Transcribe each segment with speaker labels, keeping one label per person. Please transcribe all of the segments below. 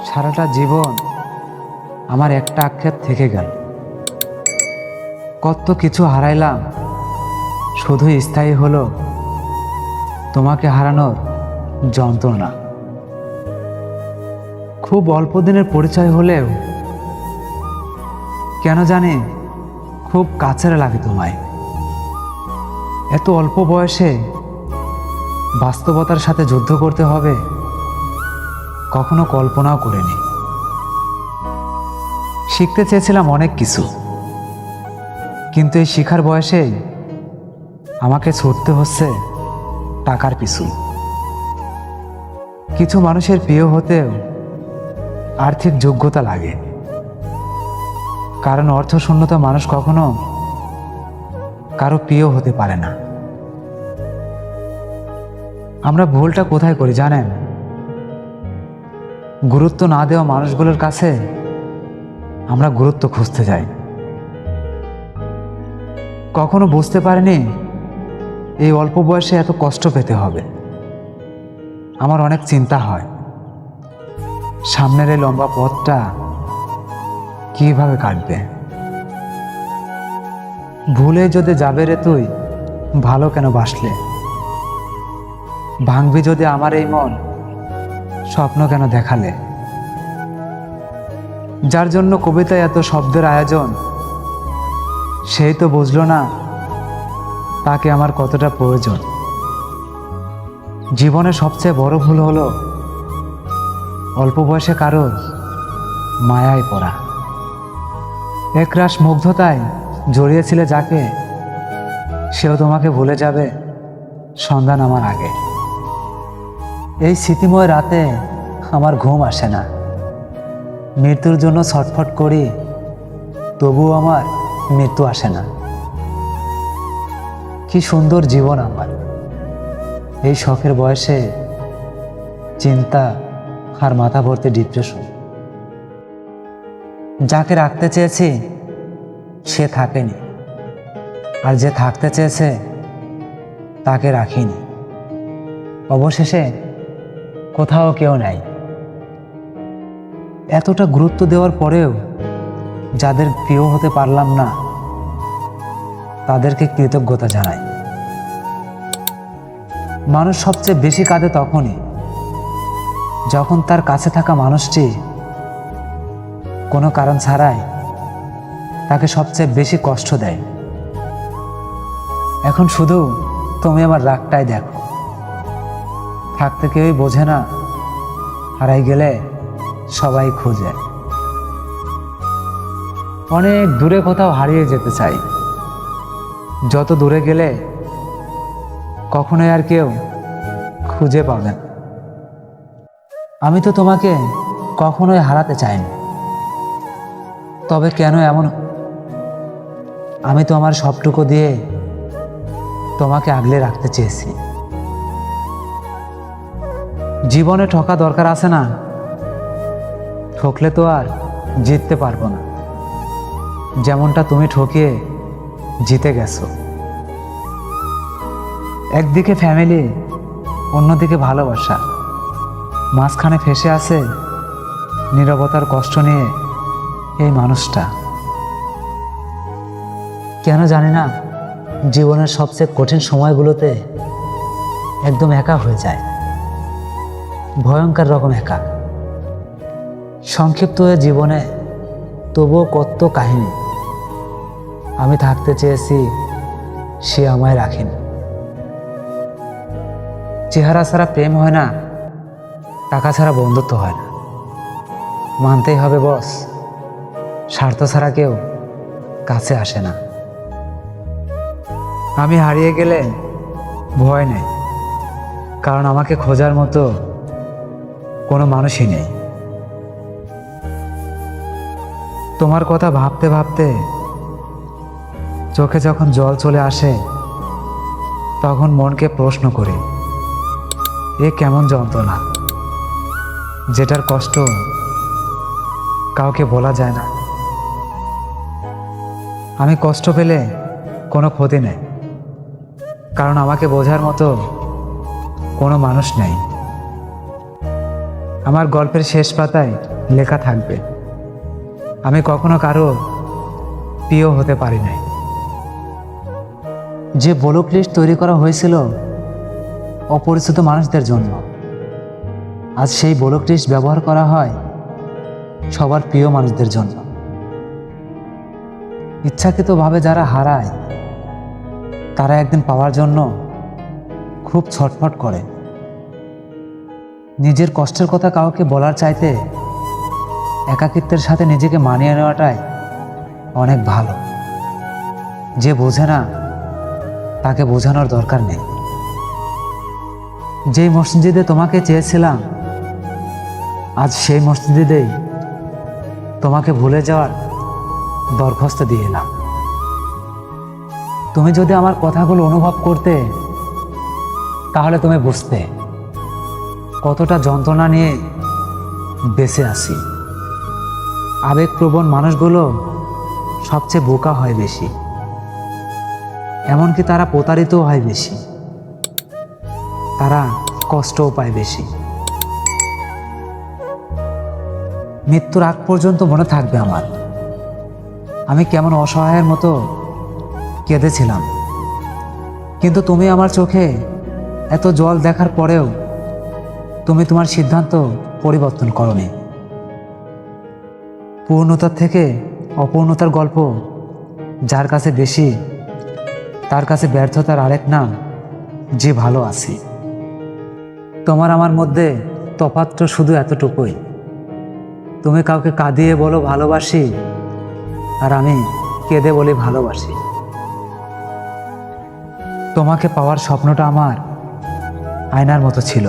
Speaker 1: সারাটা জীবন আমার একটা আক্ষেপ থেকে গেল। কত কিছু হারাইলাম, শুধু স্থায়ী হলো তোমাকে হারানোর যন্ত্রণা। খুব অল্প দিনের পরিচয় হলেও কেন জানি খুব কাছের লাগে তোমায়। এত অল্প বয়সে বাস্তবতার সাথে যুদ্ধ করতে হবে কখনো কল্পনাও করিনি। শিখতে চেয়েছিলাম অনেক কিছু, কিন্তু এই শিখার বয়সে আমাকে ছুটতে হচ্ছে টাকার পিছু। কিছু মানুষের প্রিয় হতেও আর্থিক যোগ্যতা লাগে, কারণ অর্থশূন্যতা মানুষ কখনো কারো প্রিয় হতে পারে না। আমরা ভুলটা কোথায় করি জানেন? গুরুত্ব না দেওয়া মানুষগুলোর কাছে আমরা গুরুত্ব খুঁজতে যাই। কখনো বুঝতে পারিনি এই অল্প বয়সে এত কষ্ট পেতে হবে। আমার অনেক চিন্তা হয়, সামনের এই লম্বা পথটা কিভাবে কাটবে। ভুলে যদি যাবে রে তুই, ভালো কেন বাসলে? ভাঙবি যদি আমার এই মন, স্বপ্ন কেন দেখালে? যার জন্য কবিতায় এত শব্দের আয়োজন, সেই তো বুঝলো না তাকে আমার কতটা প্রয়োজন। জীবনে সবচেয়ে বড় ভুল হলো অল্প বয়সে কারোর মায়ায় পড়া। একরাশ মুগ্ধতায় জড়িয়েছিলে যাকে, সেও তোমাকে ভুলে যাবে সন্ধ্যা নামার আগে। এই স্মৃতিময় রাতে আমার ঘুম আসে না। মৃত্যুর জন্য ছটফট করি, তবুও আমার মৃত্যু আসে না। কি সুন্দর জীবন আমার, এই শখের বয়সে চিন্তা আর মাথা ভর্তি ডিপ্রেশন। যাকে রাখতে চেয়েছি সে থাকেনি, আর যে থাকতে চেয়েছে তাকে রাখিনি। অবশেষে কোথাও কেউ নাই। এতটা গুরুত্ব দেওয়ার পরেও যাদের প্রিয় হতে পারলাম না, তাদেরকে কৃতজ্ঞতা জানাই। মানুষ সবচেয়ে বেশি কাঁদে তখনই যখন তার কাছে থাকা মানুষটি কোনো কারণ ছাড়াই তাকে সবচেয়ে বেশি কষ্ট দেয়। এখন শুধু তুমি আমার রাগটাই দেখো। থাকতে কেউই বোঝে না, হারাই গেলে সবাই খোঁজে। অনেক দূরে কোথাও হারিয়ে যেতে চাই, যত দূরে গেলে কখনোই আর কেউ খুঁজে পাবে না। আমি তো তোমাকে কখনোই হারাতে চাইনি, তবে কেন এমন? আমি তো আমার সবটুকু দিয়ে তোমাকে আগলে রাখতে চেয়েছি। জীবনে ঠকা দরকার আছে না? ঠকলে তো আর জিততে পারবো না, যেমনটা তুমি ঠকিয়ে জিতে গেছো। একদিকে ফ্যামিলি, অন্যদিকে ভালোবাসা, মাঝখানে ফেসে আছে নীরবতার কষ্ট নিয়ে এই মানুষটা। কেন জানি না, জীবনের সবচেয়ে কঠিন সময়গুলোতে একদম একা হয়ে যায়, ভয়ঙ্কর রকম একা। সংক্ষিপ্ত হয়ে জীবনে তবুও কত কাহিনী। আমি থাকতে চেয়েছি, সে আমায় রাখেনি। চেহারা ছাড়া প্রেম হয় না, টাকা ছাড়া বন্ধুত্ব হয় না। মানতেই হবে বস, স্বার্থ ছাড়া কেউ কাছে আসে না। আমি হারিয়ে গেলে ভয় নেই, কারণ আমাকে খোঁজার মতো কোনো মানুষই নেই। তোমার কথা ভাবতে ভাবতে চোখে যখন জল চলে আসে, তখন মনকে প্রশ্ন করি, এ কেমন যন্ত্রণা, যেটার কষ্ট কাউকে বলা যায় না। আমি কষ্ট পেলে কোনো ক্ষতি নেই, কারণ আমাকে বোঝার মতো কোনো মানুষ নেই। আমার গল্পের শেষ পাতায় লেখা থাকবে, আমি কখনো কারো প্রিয় হতে পারি নাই। যে ব্লক লিস্ট তৈরি করা হয়েছিল অপরিচিত মানুষদের জন্য, আজ সেই ব্লক লিস্ট ব্যবহার করা হয় সবার প্রিয় মানুষদের জন্য। ইচ্ছাকৃতভাবে যারা হারায় তারা একদিন পাওয়ার জন্য খুব ছটফট করে। নিজের কষ্টের কথা কাউকে বলার চাইতে একাকিত্বের সাথে নিজেকে মানিয়ে নেওয়াটাই অনেক ভালো। যে বোঝে না তাকে বোঝানোর দরকার নেই। যেই মসজিদে তোমাকে চেয়েছিলাম, আজ সেই মসজিদেই তোমাকে ভুলে যাওয়ার দরখাস্ত দিয়ে এলাম। তুমি যদি আমার কথাগুলো অনুভব করতে, তাহলে তুমি বুঝতে কতটা যন্ত্রণা নিয়ে বেঁচে আছি। আবেগপ্রবণ মানুষগুলো সবচেয়ে বোকা হয় বেশি, এমনকি তারা প্রতারিতও হয় বেশি, তারা কষ্টও পায় বেশি। মৃত্যুর আগ পর্যন্ত মনে থাকবে আমার, আমি কেমন অসহায়ের মতো কেঁদেছিলাম। কিন্তু তুমি আমার চোখে এত জল দেখার পরেও তুমি তোমার সিদ্ধান্ত পরিবর্তন করোনি। পূর্ণতার থেকে অপূর্ণতার গল্প যার কাছে বেশি, তার কাছে ব্যর্থতার আরেক নাম যে ভালো আছি। তোমার আমার মধ্যে তফাৎ শুধু এতটুকুই, তুমি কাউকে কাঁদিয়ে বলো ভালোবাসি, আর আমি কেঁদে বলি ভালোবাসি। তোমাকে পাওয়ার স্বপ্নটা আমার আয়নার মতো ছিল,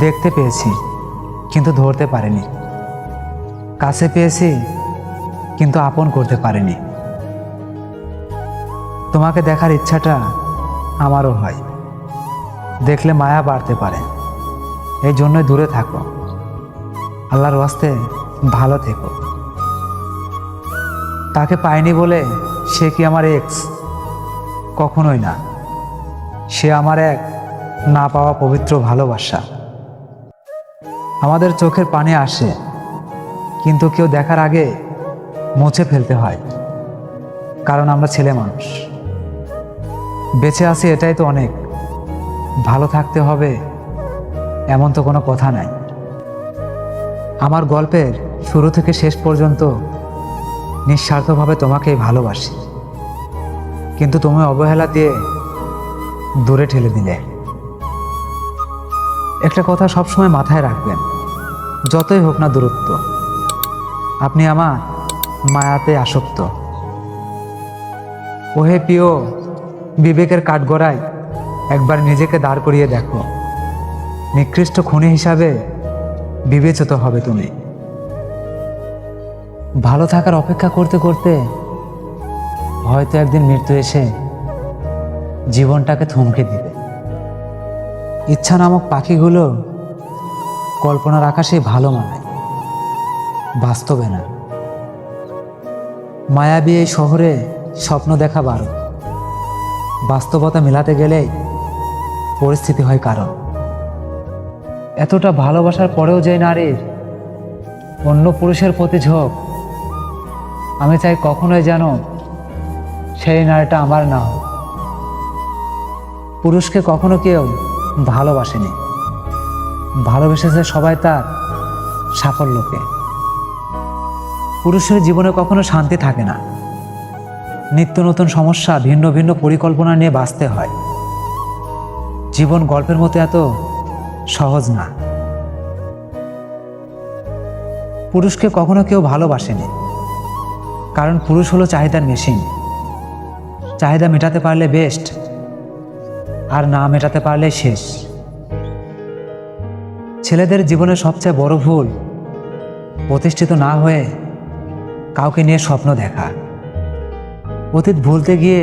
Speaker 1: দেখতে পেয়েছি কিন্তু ধরতে পারিনি, কাছে পেয়েছি কিন্তু আপন করতে পারিনি। তোমাকে দেখার ইচ্ছাটা আমারও হয়, দেখলে মায়া বাড়তে পারে, এই জন্যই দূরে থাকো। আল্লাহর ওয়াস্তে ভালো থেকো। তাকে পাইনি বলে সে কি আমার এক্স? কখনোই না, সে আমার এক না পাওয়া পবিত্র ভালোবাসা। আমাদের চোখের পানি আসে, কিন্তু কেউ দেখার আগে মুছে ফেলতে হয়, কারণ আমরা ছেলে মানুষ। বেঁচে আছি এটাই তো অনেক, ভালো থাকতে হবে এমন তো কোনো কথা নাই। আমার গল্পের শুরু থেকে শেষ পর্যন্ত নিঃস্বার্থভাবে তোমাকেই ভালোবাসি, কিন্তু তুমি অবহেলা দিয়ে দূরে ঠেলে দিলে। একটা কথা সবসময় মাথায় রাখবেন, যতই হোক না দূরত্ব, আপনি আমার মায়াতে আসক্ত। ওহে প্রিয়, বিবেকের কাঠগড়ায় একবার নিজেকে দাঁড় করিয়ে দেখো, নিকৃষ্ট খুনি হিসাবে বিবেচিত হবে তুমি। ভালো থাকার অপেক্ষা করতে করতে হয়তো একদিন মৃত্যু এসে জীবনটাকে থমকে দিবে। ইচ্ছা নামক পাখিগুলো কল্পনার আকাশে ভালো মানায়, বাস্তবে না। মায়াবী এই শহরে স্বপ্ন দেখা বারো, বাস্তবতা মেলাতে গেলেই পরিস্থিতি হয় কারণ। এতটা ভালোবাসার পরেও যে নারীর অন্য পুরুষের প্রতি ঝোঁক, আমি চাই কখনোই যেন সেই নারীটা আমার না হোক। পুরুষকে কখনো কেউ ভালোবাসেনি, ভালোবেসেছে সবাই তার সাফল্যকে। পুরুষের জীবনে কখনো শান্তি থাকে না, নিত্য নতুন সমস্যা, ভিন্ন ভিন্ন পরিকল্পনা নিয়ে বাঁচতে হয়। জীবন গল্পের মতো এত সহজ না। পুরুষকে কখনো কেউ ভালোবাসেনি, কারণ পুরুষ হলো চাহিদার মেশিন। চাহিদা মেটাতে পারলে বেস্ট, আর না মেটাতে পারলে শেষ। ছেলেদের জীবনে সবচেয়ে বড় ভুল প্রতিষ্ঠিত না হয়ে কাউকে নিয়ে স্বপ্ন দেখা। অতীত ভুলতে গিয়ে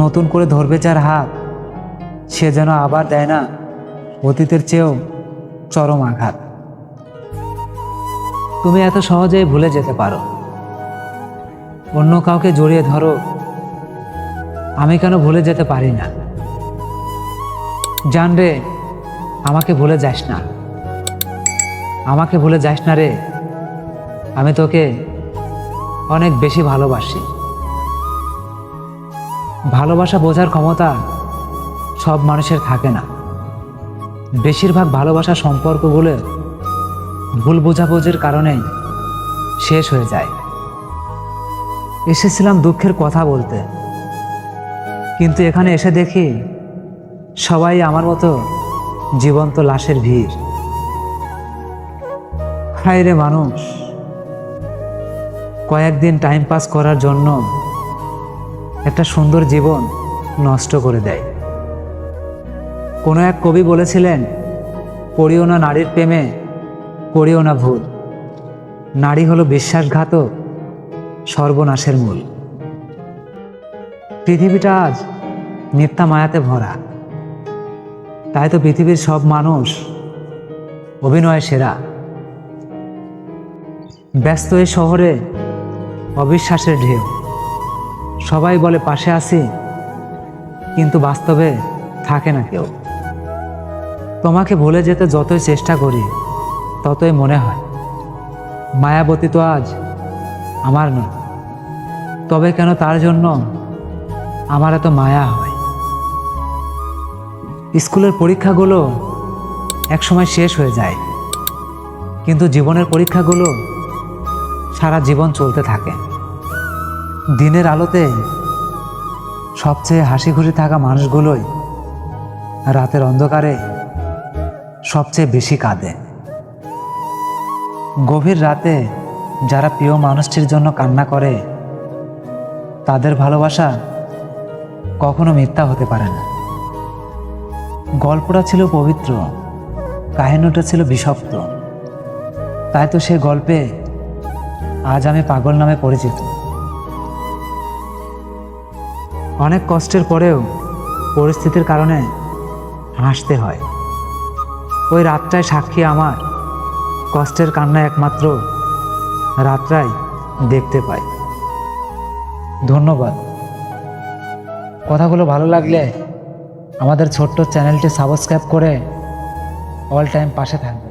Speaker 1: নতুন করে ধরবে যার হাত, সে যেন আবার দেয় না অতীতের চেয়েও চরম আঘাত। তুমি এত সহজেই ভুলে যেতে পারো, অন্য কাউকে জড়িয়ে ধরো, আমি কেন ভুলে যেতে পারি না? জানবে আমাকে ভুলে যাস না, আমাকে ভুলে যাস না রে, আমি তোকে অনেক বেশি ভালোবাসি। ভালোবাসা বোঝার ক্ষমতা সব মানুষের থাকে না। বেশিরভাগ ভালোবাসার সম্পর্কগুলো ভুল বোঝাবুঝির কারণেই শেষ হয়ে যায়। এসেছিলাম দুঃখের কথা বলতে, কিন্তু এখানে এসে দেখি সবাই আমার মতো জীবন্ত লাশের ভিড়। হায় রে মানুষ, কয়েকদিন টাইম পাস করার জন্য একটা সুন্দর জীবন নষ্ট করে দেয়। কোনো এক কবি বলেছিলেন, পড়িও না নারীর প্রেমে, করিও না ভুল। নারী হলো বিশ্বাসঘাতক, সর্বনাশের মূল। পৃথিবীটা আজ মিথ্যা মায়াতে ভরা, তাই তো পৃথিবীর সব মানুষ অভিনয় সেরা। ব্যস্ত এই শহরে অবিশ্বাসের ঢেউ, সবাই বলে পাশে আছি, কিন্তু বাস্তবে থাকে না কেউ। তোমাকে ভুলে যেতে যতই চেষ্টা করি, ততই মনে হয় মায়াবতী তো আজ আমার নয়। তবে কেন তার জন্য আমার এত মায়া হয়? স্কুলের পরীক্ষাগুলো একসময় শেষ হয়ে যায়, কিন্তু জীবনের পরীক্ষাগুলো সারা জীবন চলতে থাকে। দিনের আলোতে সবচেয়ে হাসি খুশি থাকা মানুষগুলোই রাতের অন্ধকারে সবচেয়ে বেশি কাঁদে। গভীর রাতে যারা প্রিয় মানুষটির জন্য কান্না করে, তাদের ভালোবাসা কখনো মিথ্যা হতে পারে না। গল্পটা ছিল পবিত্র, কাহিনীটা ছিল বিষাক্ত, তাই তো সে গল্পে আজ আমি পাগল নামে পরিচিত। অনেক কষ্টের পরেও পরিস্থিতির কারণে হাসতে হয়। ওই রাতটায় সাক্ষী আমার কষ্টের কান্না একমাত্র রাতটাই দেখতে পাই। ধন্যবাদ। কথাগুলো ভালো লাগলে আমাদের ছোট্ট চ্যানেলটি সাবস্ক্রাইব করে অল টাইম পাশে থাকবে।